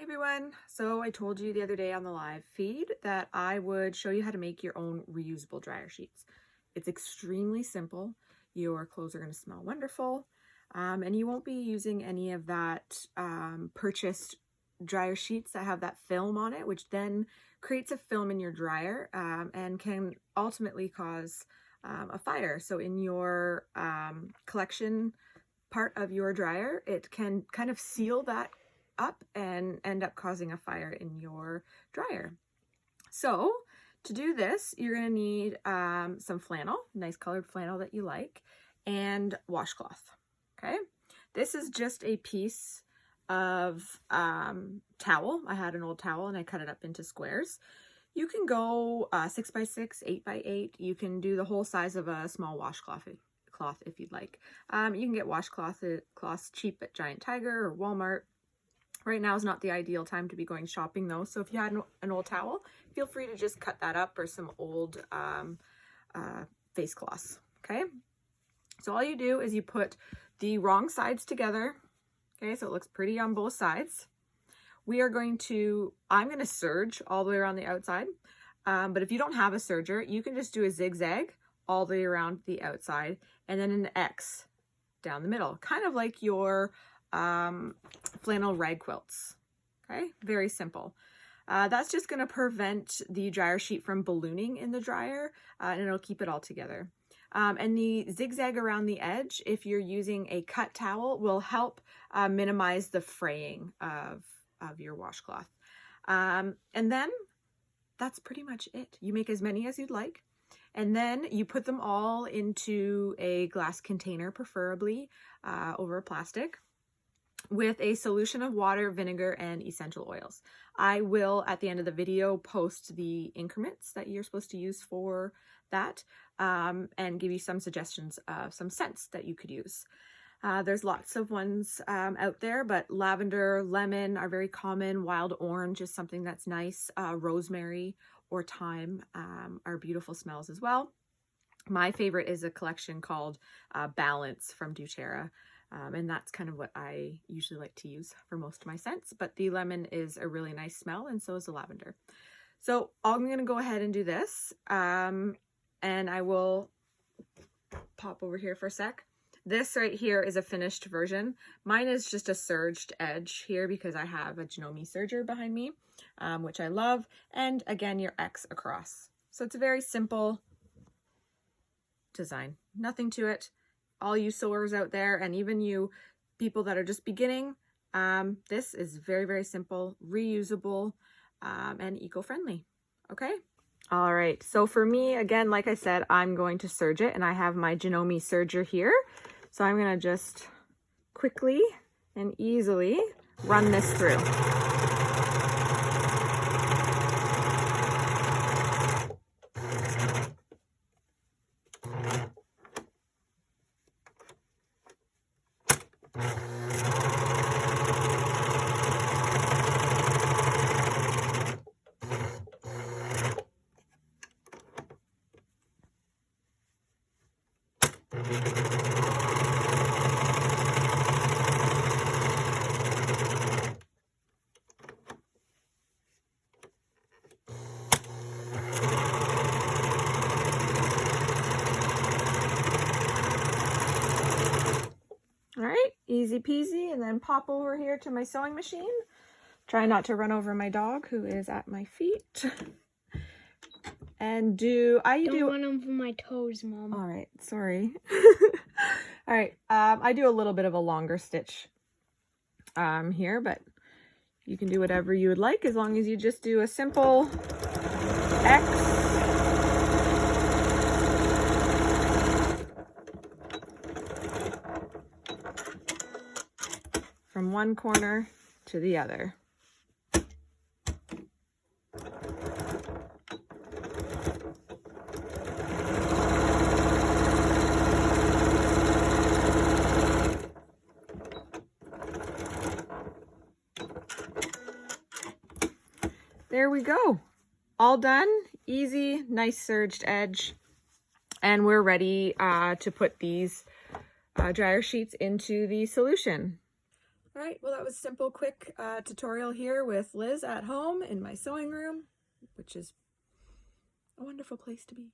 Hey everyone, so I told you the other day on the live feed that I would show you how to make your own reusable dryer sheets. It's extremely simple. Your clothes are going to smell wonderful, and you won't be using any of that purchased dryer sheets that have that film on it, which then creates a film in your dryer and can ultimately cause a fire. So in your collection part of your dryer, it can kind of seal that up and end up causing a fire in your dryer. So to do this, you're going to need some flannel, nice colored flannel that you like, and washcloth. Okay, this is just a piece of towel. I had an old towel and I cut it up into squares. You can go 6x6, 8x8. You can do the whole size of a small washcloth if you'd like. You can get washcloths cheap at Giant Tiger or Walmart. Right now is not the ideal time to be going shopping though, so if you had an old towel, feel free to just cut that up, or some old face cloths. Okay, so all you do is you put the wrong sides together. Okay, so it looks pretty on both sides. I'm going to serge all the way around the outside, but if you don't have a serger, you can just do a zigzag all the way around the outside and then an X down the middle, kind of like your flannel rag quilts. Okay, very simple. That's just going to prevent the dryer sheet from ballooning in the dryer, and it'll keep it all together. And the zigzag around the edge, if you're using a cut towel, will help minimize the fraying of your washcloth. And then that's pretty much it. You make as many as you'd like, and then you put them all into a glass container, preferably over plastic, with a solution of water, vinegar, and essential oils. I will, at the end of the video, post the increments that you're supposed to use for that, and give you some suggestions of some scents that you could use. There's lots of ones out there, but lavender, lemon are very common. Wild orange is something that's nice. Rosemary or thyme are beautiful smells as well. My favorite is a collection called Balance from doTERRA. And that's kind of what I usually like to use for most of my scents, but the lemon is a really nice smell, and so is the lavender. So I'm going to go ahead and do this, and I will pop over here for a sec. This right here is a finished version. Mine is just a serged edge here because I have a Janome serger behind me, which I love, and again, your X across. So it's a very simple design, nothing to it. All you sewers out there, and even you people that are just beginning, this is very, very simple, reusable, and eco-friendly. Okay. All right. So for me, again, like I said, I'm going to serge it, and I have my Janome serger here. So I'm going to just quickly and easily run this through. All right, easy peasy, and then pop over here to my sewing machine. Try not to run over my dog, who is at my feet. And don't run over my toes, Mom. All right, sorry. All right, I do a little bit of a longer stitch here, but you can do whatever you would like as long as you just do a simple X. From one corner to the other. There we go. All done. Easy, nice serged edge. And we're ready to put these dryer sheets into the solution. All right, well, that was a simple, quick tutorial here with Liz at home in my sewing room, which is a wonderful place to be.